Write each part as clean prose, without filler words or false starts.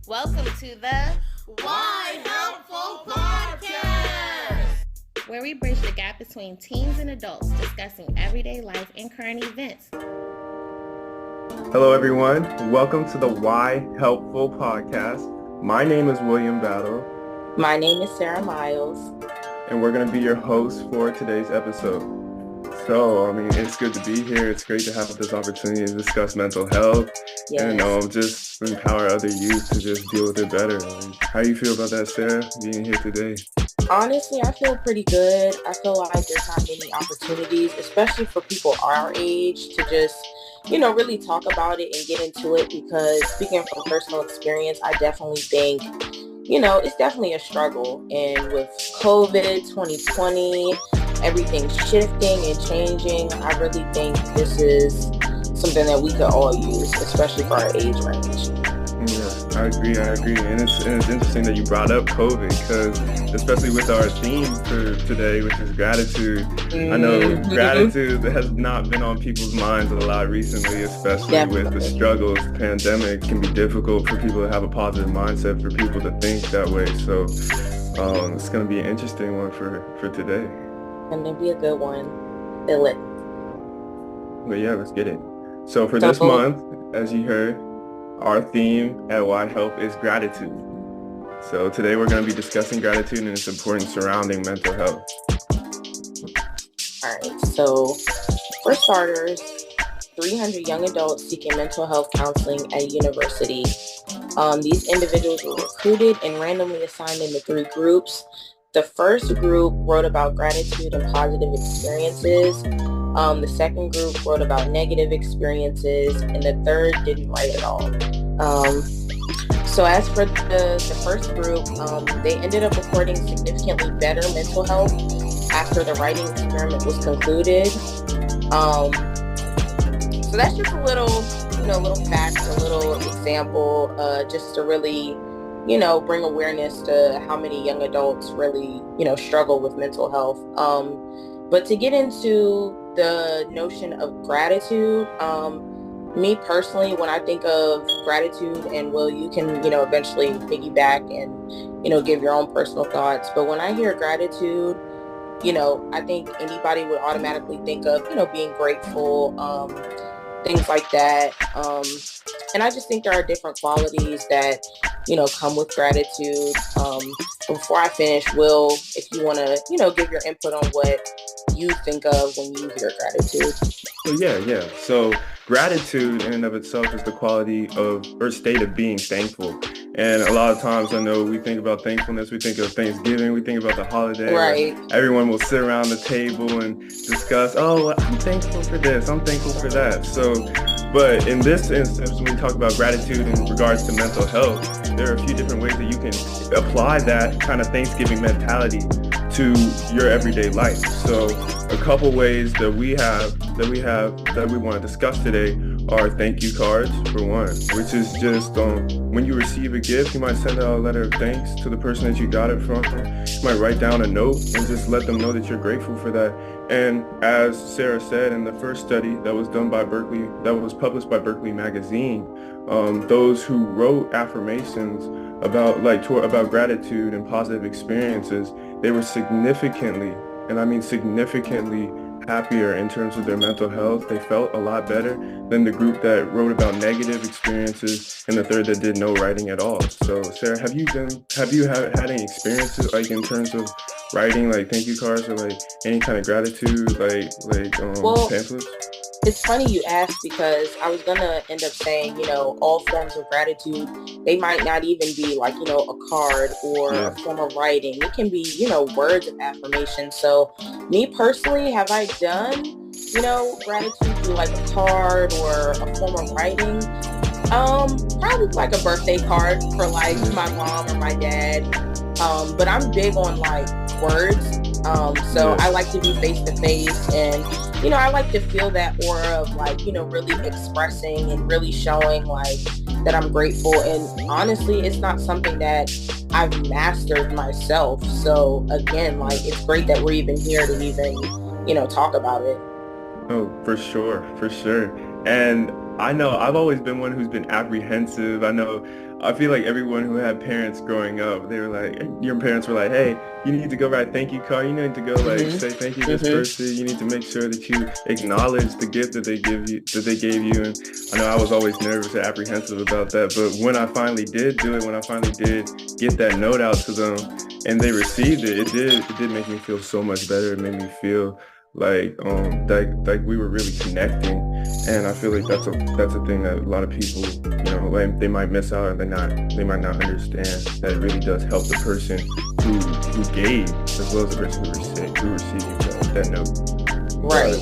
Welcome to the YHELPful Podcast, where we bridge the gap between teens and adults, discussing everyday life and current events. Hello, everyone. Welcome to the YHELPful Podcast. My name is William Battle. My name is Sarah Miles. And we're going to be your hosts for today's episode. So, it's good to be here. It's great to have this opportunity to discuss mental health and just empower other youth to just deal with it better. How do you feel about that, Sarah, being here today? Honestly, I feel pretty good. I feel like there's not many opportunities, especially for people our age, to just, really talk about it and get into it, because speaking from personal experience, I definitely think, it's definitely a struggle. And with COVID 2020, everything's shifting and changing. I really think this is something that we could all use, especially for our age range. Yeah, I agree. And it's interesting that you brought up COVID, because especially with our theme for today, which is gratitude, I know gratitude has not been on people's minds a lot recently, especially with the struggles. The pandemic can be difficult for people to have a positive mindset, for people to think that way. So it's going to be an interesting one for today. And it'll be a good one. Feel it. But yeah, let's get it. So for this month, as you heard, our theme at YHELP is gratitude. So today we're going to be discussing gratitude and its importance surrounding mental health. All right. So for starters, 300 young adults seeking mental health counseling at a university. These individuals were recruited and randomly assigned into 3 groups. The first group wrote about gratitude and positive experiences. The second group wrote about negative experiences, and the third didn't write at all. So as for the first group, they ended up reporting significantly better mental health after the writing experiment was concluded. So that's just a little fact, a little example, just to really bring awareness to how many young adults really, struggle with mental health. But to get into the notion of gratitude, me personally, when I think of gratitude, and Will, you can, eventually piggyback and, give your own personal thoughts. But when I hear gratitude, I think anybody would automatically think of, being grateful, things like that. And I just think there are different qualities that, come with gratitude. Before I finish, Will, if you want to, give your input on what you think of when you hear gratitude. Yeah. So gratitude in and of itself is the quality of or state of being thankful. And a lot of times, I know we think about thankfulness, we think of Thanksgiving, we think about the holiday. Right. Everyone will sit around the table and discuss, I'm thankful for this, I'm thankful for that. But in this instance, when we talk about gratitude in regards to mental health, there are a few different ways that you can apply that kind of Thanksgiving mentality to your everyday life. So a couple ways that we want to discuss today are thank you cards, for one, which is just when you receive a gift, you might send out a letter of thanks to the person that you got it from. You might write down a note and just let them know that you're grateful for that. And as Sarah said, in the first study that was done by Berkeley, that was published by Berkeley Magazine, those who wrote affirmations about gratitude and positive experiences, they were significantly, and I mean significantly, happier in terms of their mental health. They felt a lot better than the group that wrote about negative experiences and the third that did no writing at all. So Sarah, have you had any experiences like in terms of writing like thank you cards or like any kind of gratitude pamphlets? It's funny you asked, because I was gonna end up saying, all forms of gratitude, they might not even be like, a card or a form of writing. It can be, words of affirmation. So me personally, have I done, gratitude through like a card or a form of writing? Probably like a birthday card for like my mom or my dad. But I'm big on like words. So I like to be face to face, and I like to feel that aura of like, really expressing and really showing like that I'm grateful. And honestly, it's not something that I've mastered myself. So again, like, it's great that we're even here to even, talk about it. Oh, for sure. And I know I've always been one who's been apprehensive. I know I feel like everyone who had parents growing up, they were like, your parents were like, hey, you need to go write thank you card. You need to go like say thank you to this person. You need to make sure that you acknowledge the gift that they gave you. And I know I was always nervous or apprehensive about that. But when I finally did do it, when I finally did get that note out to them and they received it, it did make me feel so much better. It made me feel like we were really connecting, and I feel like that's a thing that a lot of people, like they might miss out, or they might not understand that it really does help the person who gave as well as the person who received that note. Right.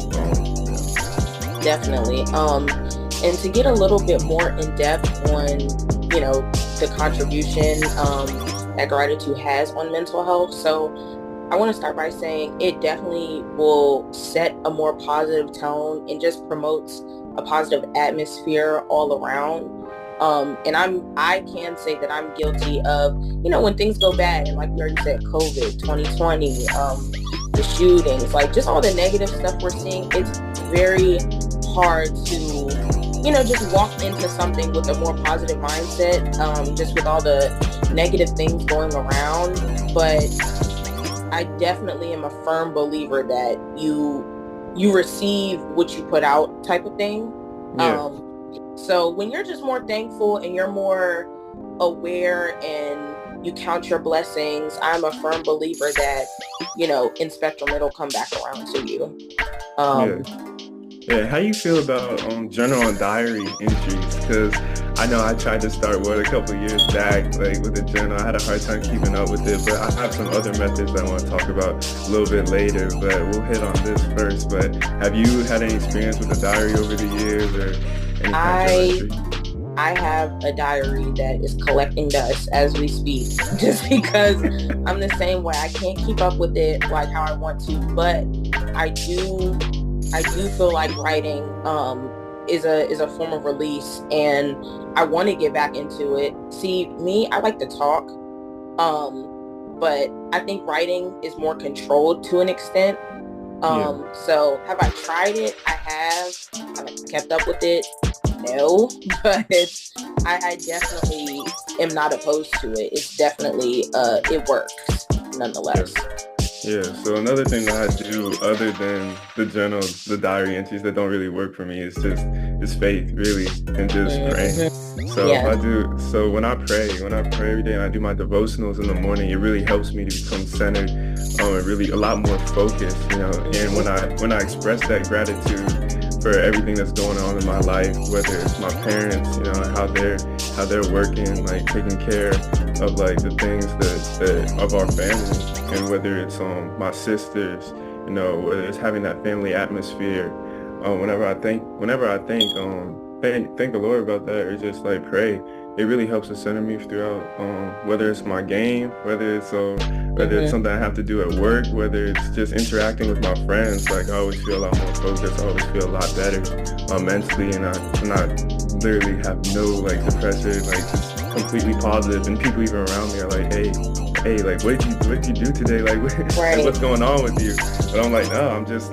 Definitely. And to get a little bit more in depth on the contribution that gratitude has on mental health. So I want to start by saying it definitely will set a more positive tone and just promotes a positive atmosphere all around. And I can say that I'm guilty of, when things go bad, and like we already said, COVID, 2020, the shootings, like just all the negative stuff we're seeing, it's very hard to, just walk into something with a more positive mindset, just with all the negative things going around. But I definitely am a firm believer that you receive what you put out type of thing. Yeah. So when you're just more thankful and you're more aware and you count your blessings, I'm a firm believer that, in spectrum, it'll come back around to you. Yeah. How you feel about journal and diary entries? Because I know I tried to start a couple of years back, like with the journal. I had a hard time keeping up with it, but I have some other methods I want to talk about a little bit later, but we'll hit on this first. But have you had any experience with a diary over the years or any kind of entry? I have a diary that is collecting dust as we speak, just because I'm the same way. I can't keep up with it like how I want to, but I do feel like writing is a form of release, and I want to get back into it. See, me, I like to talk, but I think writing is more controlled to an extent. So have I tried it? I have. Have I kept up with it? No, but I definitely am not opposed to it. It's definitely, it works nonetheless. Yeah, so another thing that I do other than the journal, the diary entries that don't really work for me is faith, really, and just praying. So when I pray every day and I do my devotionals in the morning, it really helps me to become centered, and really a lot more focused, and when I express that gratitude for everything that's going on in my life, whether it's my parents, how they're working, like taking care of like the things that of our family, and whether it's my sisters, whether it's having that family atmosphere. Whenever I think, thank the Lord about that, or just like pray. It really helps to center me throughout, whether it's my game, whether it's something I have to do at work, whether it's just interacting with my friends. Like I always feel a lot more focused. I always feel a lot better mentally, and I literally have no like depression, like just completely positive. And people even around me are like, hey, like what did you do today? Like what's going on with you? But I'm like, no, I'm just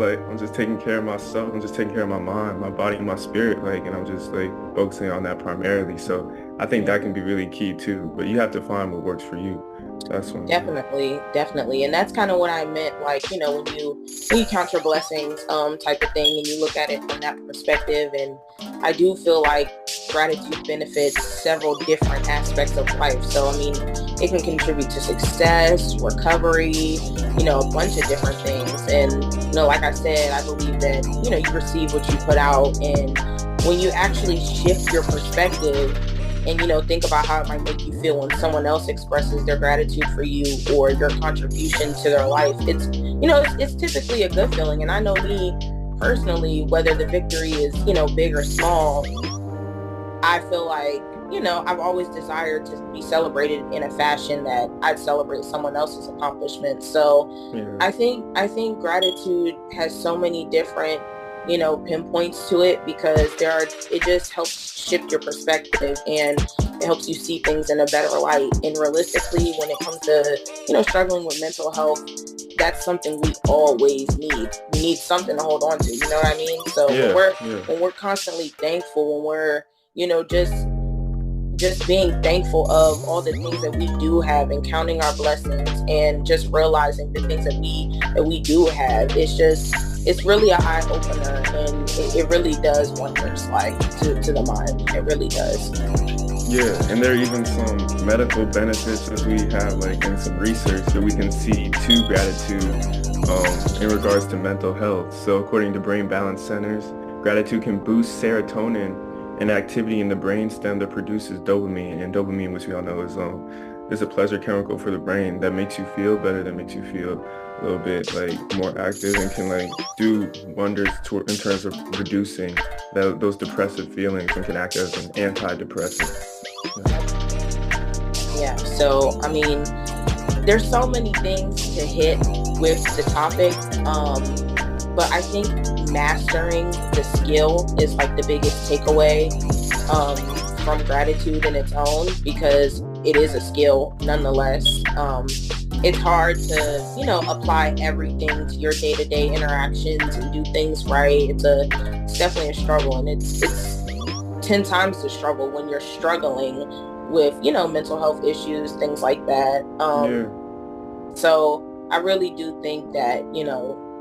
taking care of myself. I'm just taking care of my mind, my body, and my spirit. Like, and I'm just like focusing on that primarily. So I think that can be really key too, but you have to find what works for you. That's one. Definitely. And that's kind of what I meant, like, when you count your blessings, type of thing, and you look at it from that perspective. And I do feel like gratitude benefits several different aspects of life. So, I mean, it can contribute to success, recovery, a bunch of different things. And, like I said, I believe that, you receive what you put out. And when you actually shift your perspective and, think about how it might make you feel when someone else expresses their gratitude for you or your contribution to their life, it's, it's typically a good feeling. And I know me personally, whether the victory is, big or small, I feel like, I've always desired to be celebrated in a fashion that I'd celebrate someone else's accomplishments. So I think gratitude has so many different, pinpoints to it, because it just helps shift your perspective, and it helps you see things in a better light. And realistically, when it comes to, struggling with mental health, that's something we always need. We need something to hold on to, you know what I mean? So when we're constantly thankful, when we're, just just being thankful of all the things that we do have and counting our blessings and just realizing the things that we do have. It's really an eye opener, and it really does wonders, like, to the mind. It really does. Yeah, and there are even some medical benefits that we have, like, in some research that we can see to gratitude in regards to mental health. So according to brain balance centers, gratitude can boost serotonin, an activity in the brainstem that produces dopamine. And dopamine, which we all know is a pleasure chemical for the brain that makes you feel better, that makes you feel a little bit like more active, and can like do wonders in terms of reducing those depressive feelings, and can act as an antidepressant. Yeah. So I mean, there's so many things to hit with the topic, but I think mastering the skill is like the biggest takeaway from gratitude in its own, because it is a skill nonetheless. It's hard to, apply everything to your day-to-day interactions and do things right. It's definitely a struggle, and it's 10 times the struggle when you're struggling with, mental health issues, things like that. So I really do think that,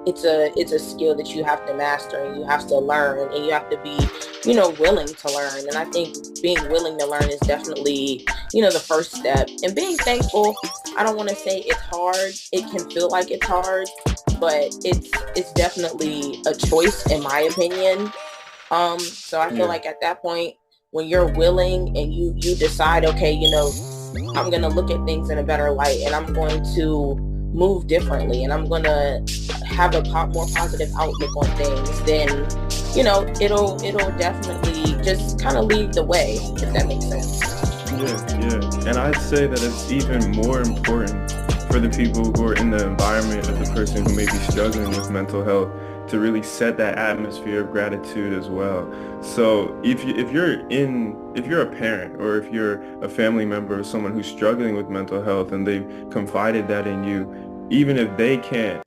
it's a skill that you have to master, and you have to learn, and you have to be, willing to learn. And I think being willing to learn is definitely, the first step. And being thankful, I don't want to say it's hard. It can feel like it's hard, but it's definitely a choice, in my opinion. So I feel like at that point, when you're willing and you decide, okay, I'm going to look at things in a better light, and I'm going to move differently, and I'm going to have a more positive outlook on things, then, it'll definitely just kind of lead the way, if that makes sense. Yeah. And I'd say that it's even more important for the people who are in the environment of the person who may be struggling with mental health to really set that atmosphere of gratitude as well. So if you're a parent, or if you're a family member of someone who's struggling with mental health, and they've confided that in you, even if they can't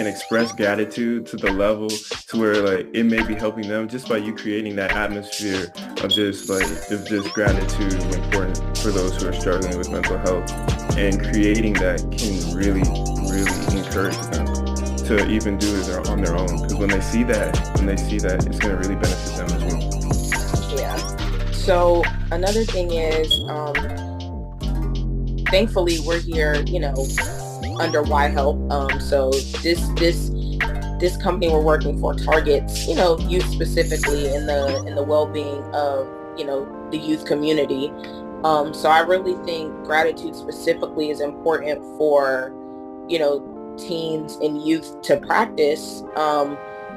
express gratitude to the level to where like it may be helping them, just by you creating that atmosphere of just gratitude important for those who are struggling with mental health, and creating that can really, really encourage them to even do it on their own, because when they see that, it's going to really benefit them as well. Yeah. So another thing is, thankfully we're here, under YHELP. So this company we're working for targets, youth specifically in the well-being of, the youth community. So I really think gratitude specifically is important for, teens and youth to practice.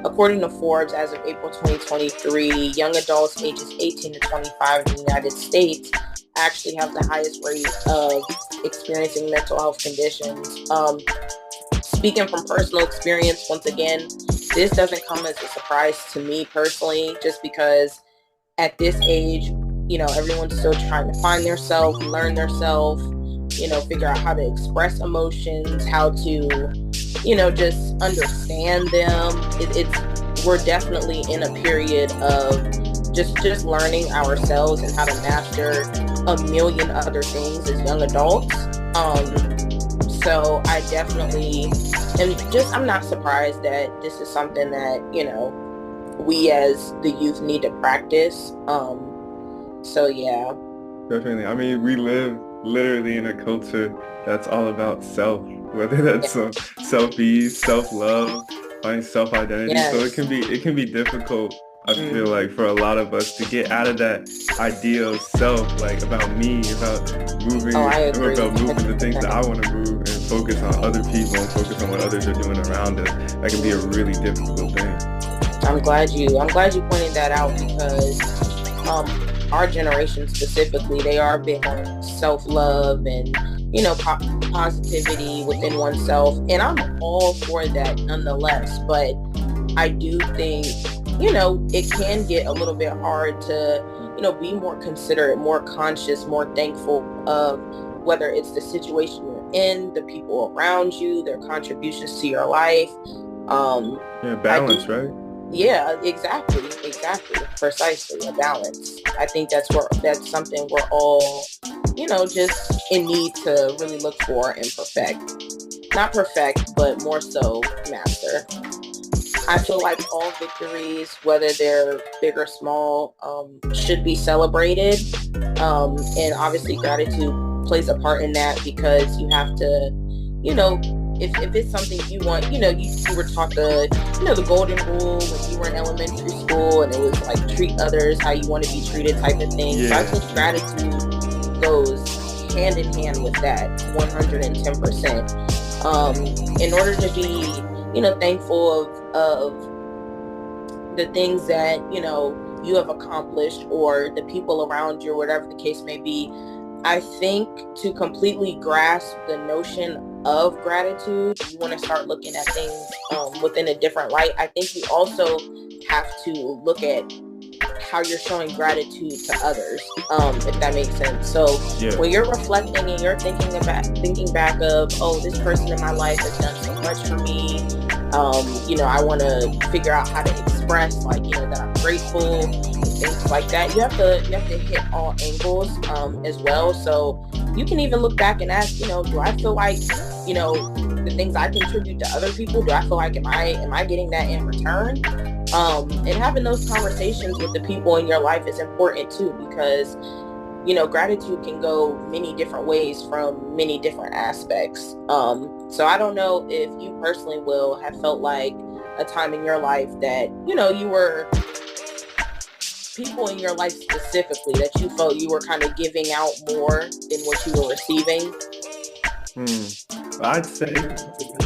According to Forbes, as of April 2023, young adults ages 18 to 25 in the United States actually have the highest rate of experiencing mental health conditions. Speaking from personal experience, once again, this doesn't come as a surprise to me personally, just because at this age, everyone's still trying to find their self, learn their self, figure out how to express emotions, how to, just understand them. We're definitely in a period of just learning ourselves and how to master a million other things as young adults. So I definitely I'm not surprised that this is something that, we as the youth need to practice. So yeah. Definitely. I mean, we live literally in a culture that's all about self, whether that's self-ease, self-love, finding self-identity. Yes. So it can be difficult, I feel like, for a lot of us to get out of that idea of self, like about me, about moving the things that I want to move, and focus on other people and focus on what others are doing around us. That can be a really difficult thing. I'm glad you pointed that out, because our generation specifically, they are big on self-love and, positivity within oneself. And I'm all for that nonetheless. But I do think, it can get a little bit hard to, be more considerate, more conscious, more thankful of whether it's the situation you're in, the people around you, their contributions to your life. Balance, right? Yeah, exactly, precisely, a balance. I think that's something we're all, just in need to really look for and perfect. Not perfect, but more so master. I feel like all victories, whether they're big or small, should be celebrated. And obviously gratitude plays a part in that, because you have to, if it's something you want, you were taught the golden rule when you were in elementary school, and it was like treat others how you want to be treated type of thing. Yeah. So I think gratitude goes hand in hand with that 110%. In order to be, thankful of the things that, you have accomplished, or the people around you, or whatever the case may be. I think to completely grasp the notion of gratitude, you want to start looking at things within a different light. I think you also have to look at how you're showing gratitude to others, if that makes sense. So when you're reflecting and you're thinking back of, oh, this person in my life has done so much for me. I want to figure out how to express, that I'm grateful and things like that. You have to hit all angles as well. So you can even look back and ask, do I feel like, the things I contribute to other people, do I feel like am I getting that in return? And having those conversations with the people in your life is important too, because gratitude can go many different ways from many different aspects. So I don't know if you personally will have felt like a time in your life that, you were people in your life specifically that you felt you were kind of giving out more than what you were receiving. I'd say,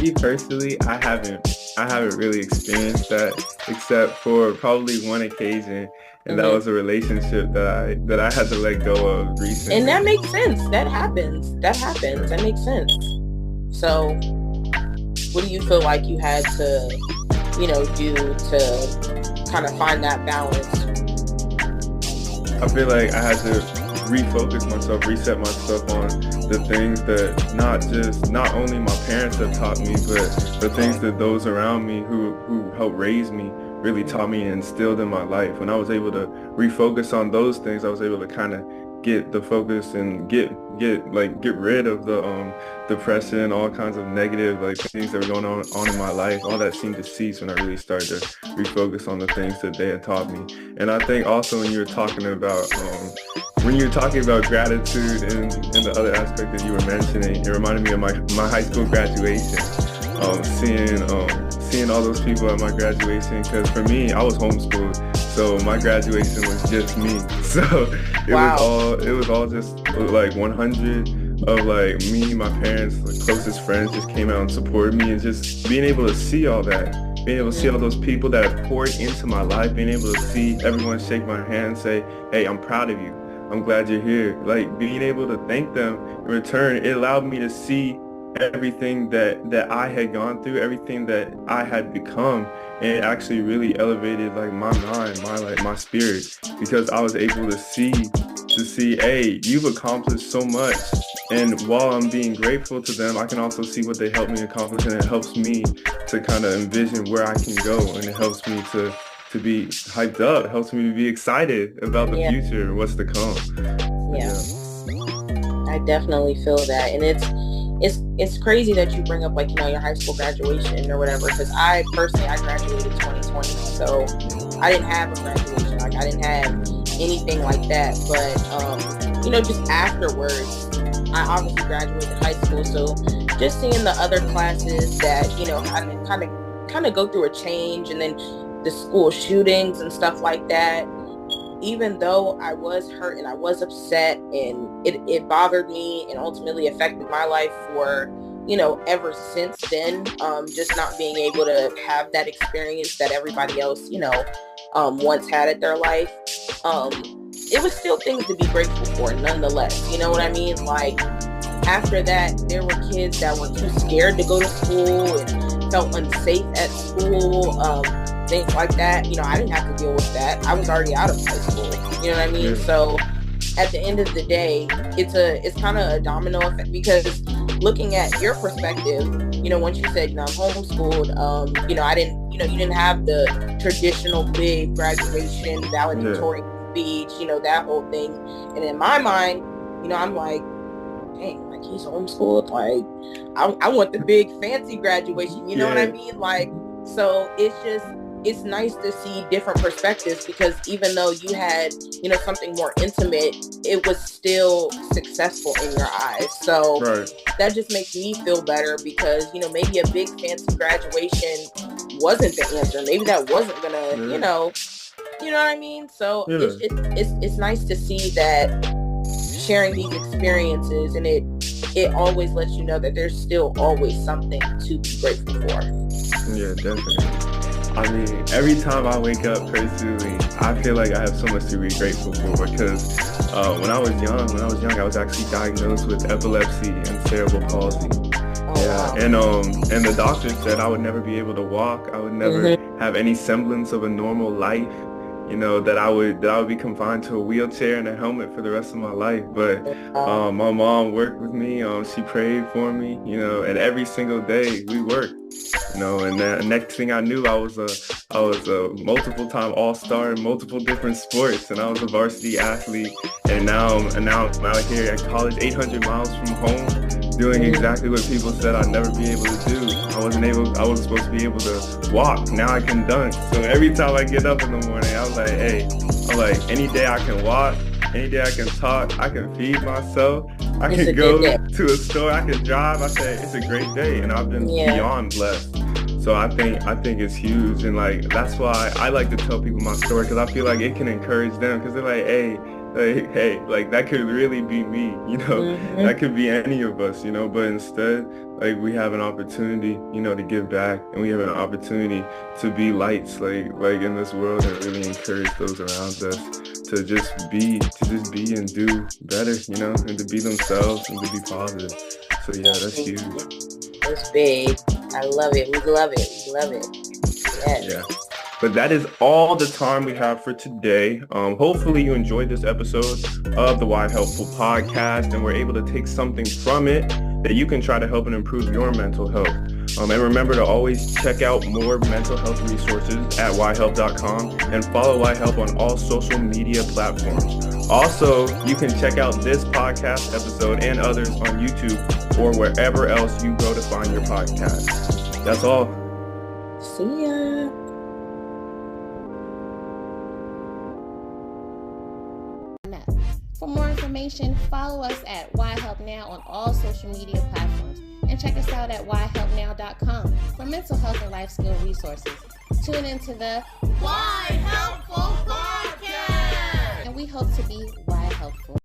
me personally, I haven't really experienced that, except for probably one occasion. And that was a relationship that I had to let go of recently. And that makes sense. That happens. That makes sense. So what do you feel like you had to, do to kind of find that balance? I feel like I had to refocus myself, reset myself on the things that not only my parents have taught me, but the things that those around me who helped raise me really taught me and instilled in my life. When I was able to refocus on those things, I was able to kind of get the focus and get rid of the depression, all kinds of negative things that were going on in my life. All that seemed to cease when I really started to refocus on the things that they had taught me. And I think also when you were talking about gratitude and the other aspect that you were mentioning, it reminded me of my high school graduation. Seeing all those people at my graduation, because for me, I was homeschooled, so my graduation was just me. So it was all just 100 of me, my parents, closest friends just came out and supported me, and just being able to see all that, being able to see all those people that have poured into my life, being able to see everyone shake my hand and say, hey, I'm proud of you. I'm glad you're here. Being able to thank them in return, it allowed me to see everything that I had gone through, everything that I had become, and it actually really elevated my mind, my spirit, because I was able to see, hey, you've accomplished so much, and while I'm being grateful to them, I can also see what they helped me accomplish, and it helps me to kind of envision where I can go, and it helps me to be hyped up, it helps me to be excited about the future and what's to come. I definitely feel that, and it's crazy that you bring up your high school graduation or whatever, because I graduated 2020, so I didn't have a graduation, I didn't have anything like that, but just afterwards, I obviously graduated high school, so just seeing the other classes that kind of go through a change, and then the school shootings and stuff like that, even though I was hurt and I was upset, and it bothered me and ultimately affected my life for, ever since then, just not being able to have that experience that everybody else, once had at their life. It was still things to be grateful for nonetheless. You know what I mean? After that, there were kids that were too scared to go to school and felt unsafe at school, things like that. I didn't have to deal with that. I was already out of high school. You know what I mean? Yeah. So at the end of the day, it's kind of a domino effect, because looking at your perspective, once you said, I'm homeschooled, I didn't you didn't have the traditional big graduation valedictorian speech, that whole thing. And in my mind, I'm like, dang, like he's homeschooled. Like I want the big fancy graduation. You know what I mean? Like, so it's nice to see different perspectives, because even though you had, something more intimate, it was still successful in your eyes. So that just makes me feel better, because, maybe a big fancy graduation wasn't the answer. Maybe that wasn't gonna, you know what I mean? So it's nice to see that sharing these experiences, and it always lets you know that there's still always something to be grateful for. Yeah, definitely. I mean, every time I wake up personally, I feel like I have so much to be grateful for, because when I was young, I was actually diagnosed with epilepsy and cerebral palsy. And the doctor said I would never be able to walk. I would never have any semblance of a normal life. That I would be confined to a wheelchair and a helmet for the rest of my life. But my mom worked with me. She prayed for me. And every single day we worked. And the next thing I knew, I was a multiple time all-star in multiple different sports, and I was a varsity athlete. And now I'm out here at college, 800 miles from home, doing exactly what people said I'd never be able to do. I wasn't supposed to be able to walk. Now I can dunk. So every time I get up in the morning, I'm like, any day I can walk, any day I can talk, I can feed myself, I can go to a store, I can drive. I say it's a great day, and I've been beyond blessed. So I think it's huge, and like that's why I like to tell people my story, because I feel like it can encourage them, because they're like, hey, like that could really be me, that could be any of us, but instead, like, we have an opportunity, to give back, and we have an opportunity to be lights, like in this world, and really encourage those around us to just be and do better, and to be themselves and to be positive. So yeah, that's huge. It's big. I love it. We love it. Yes. Yeah. But that is all the time we have for today. Hopefully you enjoyed this episode of the YHELPful Podcast, and we're able to take something from it that you can try to help and improve your mental health. And remember to always check out more mental health resources at YHELP.com, and follow YHELP on all social media platforms. Also, you can check out this podcast episode and others on YouTube or wherever else you go to find your podcast. That's all. See ya. For more information, follow us at YHELP Now on all social media platforms, and check us out at YHELPnow.com for mental health and life skill resources. Tune into the YHELPful Podcast, and we hope to be YHELPful.